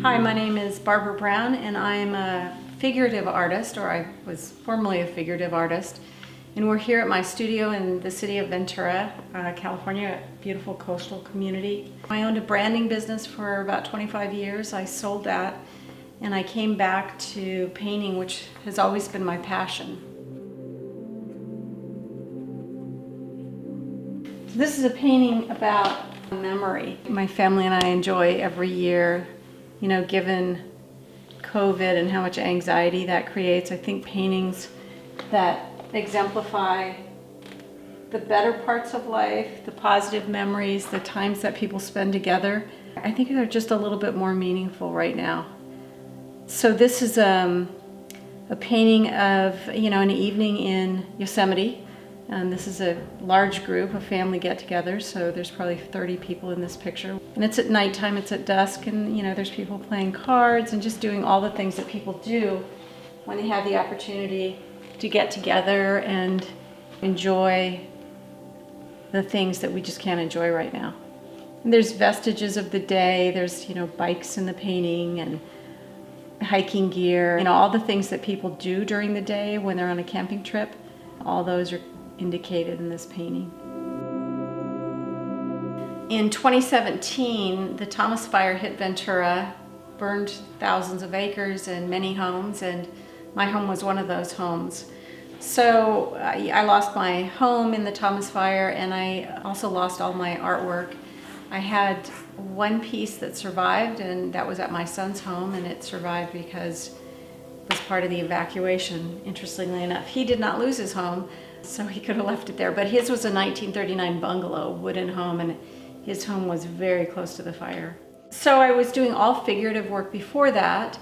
Hi, my name is Barbara Brown, and I'm a figurative artist, or I was formerly a figurative artist. And we're here at my studio in the city of Ventura, California, a beautiful coastal community. I owned a branding business for about 25 years. I sold that, and I came back to painting, which has always been my passion. This is a painting about memory. My family and I enjoy every year, given COVID and how much anxiety that creates. I think paintings that exemplify the better parts of life, the positive memories, the times that people spend together, I think they're just a little bit more meaningful right now. So this is a painting of, an evening in Yosemite. And this is a large group, a family get-together, so there's probably 30 people in this picture. And it's at nighttime, it's at dusk, and there's people playing cards and just doing all the things that people do when they have the opportunity to get together and enjoy the things that we just can't enjoy right now. And there's vestiges of the day, there's bikes in the painting and hiking gear, all the things that people do during the day when they're on a camping trip. All those are indicated in this painting. In 2017, the Thomas Fire hit Ventura, burned thousands of acres and many homes, and my home was one of those homes. So I lost my home in the Thomas Fire, and I also lost all my artwork. I had one piece that survived, and that was at my son's home, and it survived because it was part of the evacuation, interestingly enough. He did not lose his home, so he could have left it there, but his was a 1939 bungalow, wooden home, and his home was very close to the fire. So I was doing all figurative work before that.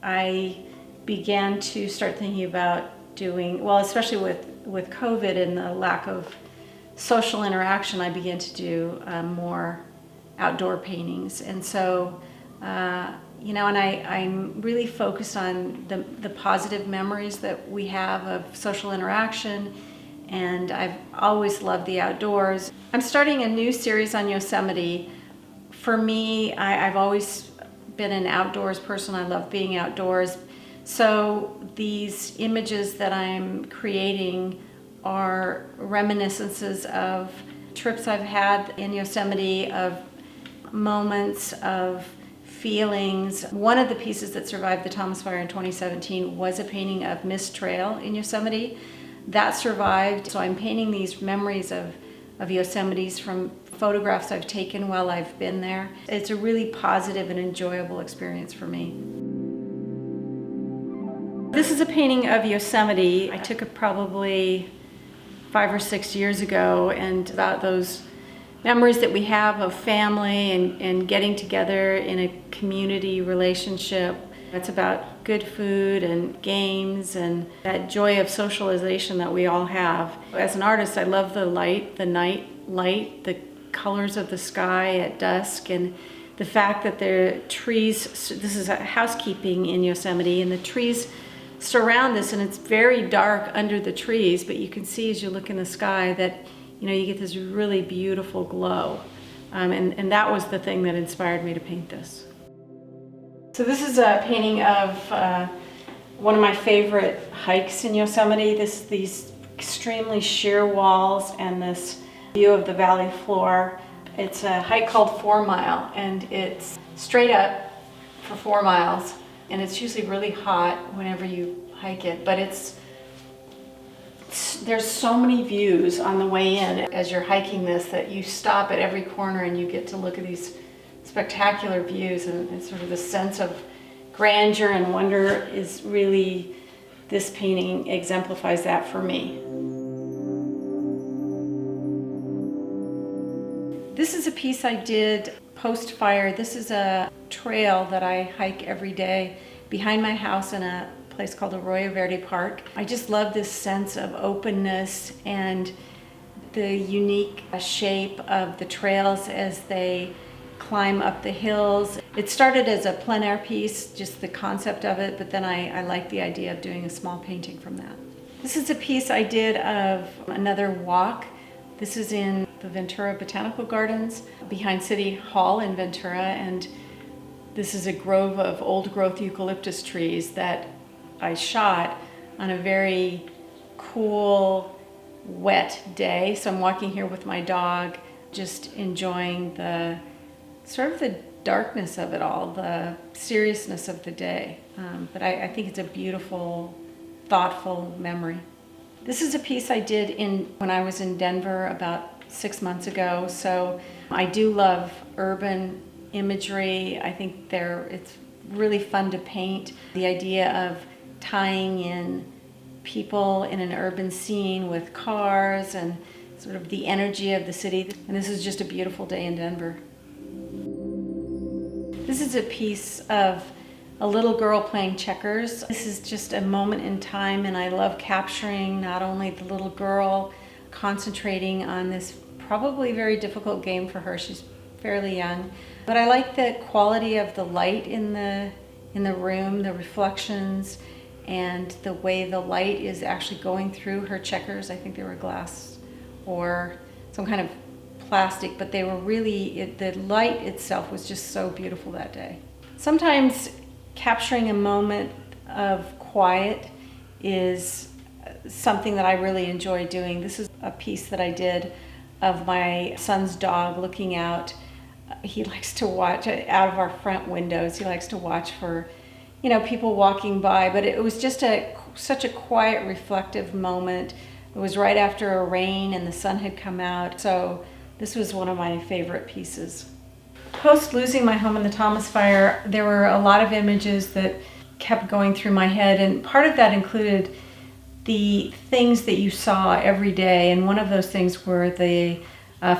I began to start thinking about doing, especially with COVID and the lack of social interaction, I began to do more outdoor paintings. And so, I'm really focused on the positive memories that we have of social interaction, and I've always loved the outdoors. I'm starting a new series on Yosemite. For me, I've always been an outdoors person. I love being outdoors. So these images that I'm creating are reminiscences of trips I've had in Yosemite, of moments, of feelings. One of the pieces that survived the Thomas Fire in 2017 was a painting of Mist Trail in Yosemite. That survived, so I'm painting these memories of Yosemites from photographs I've taken while I've been there. It's a really positive and enjoyable experience for me. This is a painting of Yosemite. I took it probably 5 or 6 years ago, and about those memories that we have of family and getting together in a community relationship. It's about good food and games and that joy of socialization that we all have. As an artist, I love the light, the night light, the colors of the sky at dusk, and the fact that the trees, this is housekeeping in Yosemite, and the trees surround this, and it's very dark under the trees, but you can see as you look in the sky that you get this really beautiful glow. And that was the thing that inspired me to paint this. So this is a painting of one of my favorite hikes in Yosemite. These extremely sheer walls and this view of the valley floor. It's a hike called 4 Mile, and it's straight up for 4 miles. And it's usually really hot whenever you hike it, but there's so many views on the way in as you're hiking this that you stop at every corner and you get to look at these spectacular views, and it's sort of the sense of grandeur and wonder is really, this painting exemplifies that for me. This is a piece I did post-fire. This is a trail that I hike every day behind my house in a place called Arroyo Verde Park. I just love this sense of openness and the unique shape of the trails as they climb up the hills. It started as a plein air piece, just the concept of it, but then I liked the idea of doing a small painting from that. This is a piece I did of another walk. This is in the Ventura Botanical Gardens behind City Hall in Ventura, and This is a grove of old growth eucalyptus trees that I shot on a very cool, wet day. So I'm walking here with my dog, just enjoying the sort of the darkness of it all, the seriousness of the day. But I think it's a beautiful, thoughtful memory. This is a piece I did when I was in Denver about 6 months ago. So I do love urban imagery. I think it's really fun to paint. The idea of tying in people in an urban scene with cars and sort of the energy of the city. And this is just a beautiful day in Denver. This is a piece of a little girl playing checkers. This is just a moment in time, and I love capturing not only the little girl concentrating on this probably very difficult game for her. She's fairly young, but I like the quality of the light in the room, the reflections, and the way the light is actually going through her checkers. I think they were glass or some kind of plastic, but they were really, the light itself was just so beautiful that day. Sometimes capturing a moment of quiet is something that I really enjoy doing. This is a piece that I did of my son's dog looking out. He likes to watch out of our front windows. He likes to watch for, people walking by, but it was just such a quiet, reflective moment. It was right after a rain and the sun had come out, so this was one of my favorite pieces. Post losing my home in the Thomas Fire, there were a lot of images that kept going through my head, and part of that included the things that you saw every day, and one of those things were the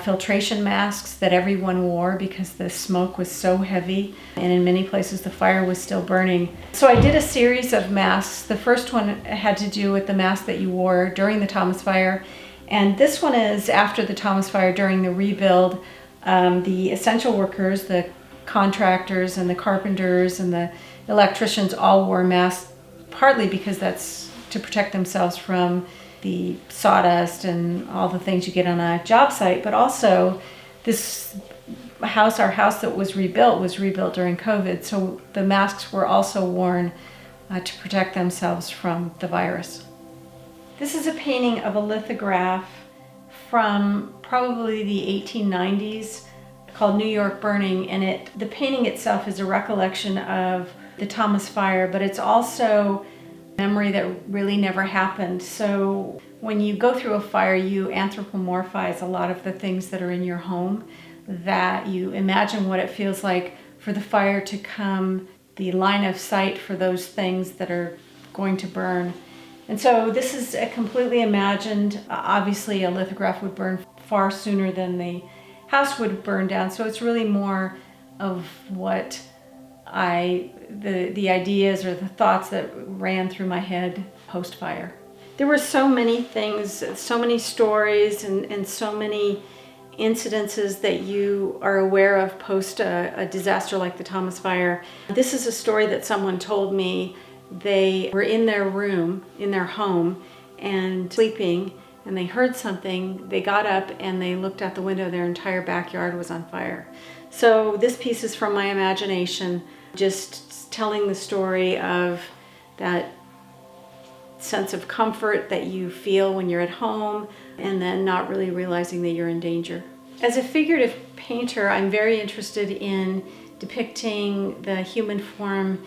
filtration masks that everyone wore because the smoke was so heavy, and in many places the fire was still burning. So I did a series of masks. The first one had to do with the mask that you wore during the Thomas Fire, and this one is after the Thomas Fire during the rebuild. The essential workers, the contractors and the carpenters and the electricians all wore masks, partly because that's to protect themselves from the sawdust and all the things you get on a job site, but also this house, our house that was rebuilt during COVID, so the masks were also worn to protect themselves from the virus. This is a painting of a lithograph from probably the 1890s called New York Burning, and the painting itself is a recollection of the Thomas Fire, but it's also memory that really never happened. So when you go through a fire, you anthropomorphize a lot of the things that are in your home, that you imagine what it feels like for the fire to come, the line of sight for those things that are going to burn. And so this is a completely imagined. Obviously a lithograph would burn far sooner than the house would burn down, so it's really more of what the ideas or the thoughts that ran through my head post-fire. There were so many things, so many stories, and so many incidences that you are aware of post a disaster like the Thomas Fire. This is a story that someone told me. They were in their room, in their home, and sleeping, and they heard something. They got up and they looked out the window. Their entire backyard was on fire. So this piece is from my imagination, just telling the story of that sense of comfort that you feel when you're at home, and then not really realizing that you're in danger. As a figurative painter, I'm very interested in depicting the human form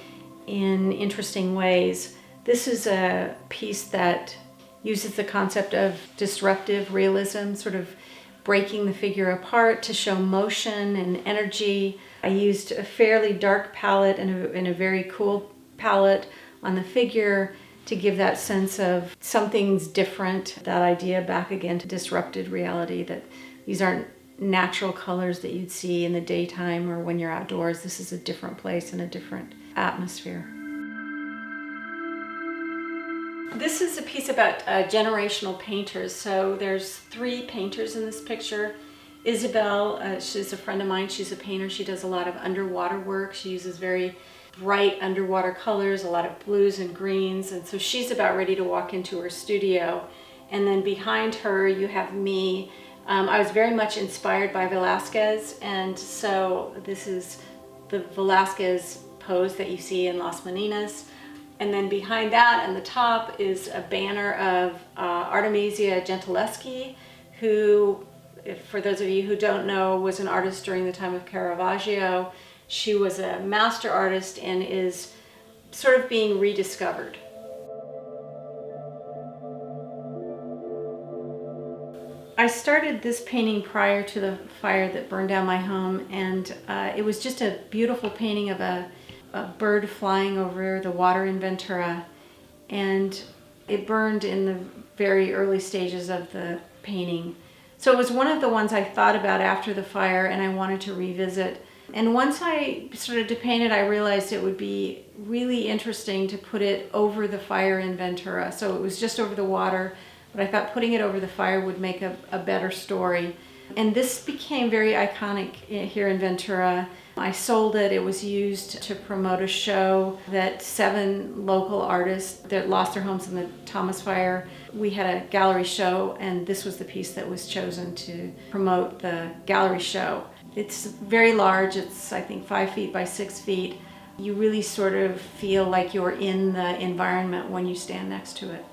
in interesting ways. This is a piece that uses the concept of disruptive realism, sort of breaking the figure apart to show motion and energy. I used a fairly dark palette and a very cool palette on the figure to give that sense of something's different, that idea back again to disrupted reality, that these aren't natural colors that you'd see in the daytime or when you're outdoors. This is a different place and a different atmosphere. This is a piece about generational painters. So there's 3 painters in this picture. Isabel, she's a friend of mine. She's a painter. She does a lot of underwater work. She uses very bright underwater colors, a lot of blues and greens. And so she's about ready to walk into her studio. And then behind her, you have me. I was very much inspired by Velázquez, and so this is the Velázquez pose that you see in Las Meninas. And then behind that on the top is a banner of Artemisia Gentileschi, who, for those of you who don't know, was an artist during the time of Caravaggio. She was a master artist and is sort of being rediscovered. I started this painting prior to the fire that burned down my home, and it was just a beautiful painting of a bird flying over the water in Ventura, and it burned in the very early stages of the painting. So it was one of the ones I thought about after the fire and I wanted to revisit. And once I started to paint it, I realized it would be really interesting to put it over the fire in Ventura. So it was just over the water, but I thought putting it over the fire would make a better story. And this became very iconic here in Ventura. I sold it. It was used to promote a show that 7 local artists that lost their homes in the Thomas Fire. We had a gallery show, and this was the piece that was chosen to promote the gallery show. It's very large. It's, I think, 5 feet by 6 feet. You really sort of feel like you're in the environment when you stand next to it.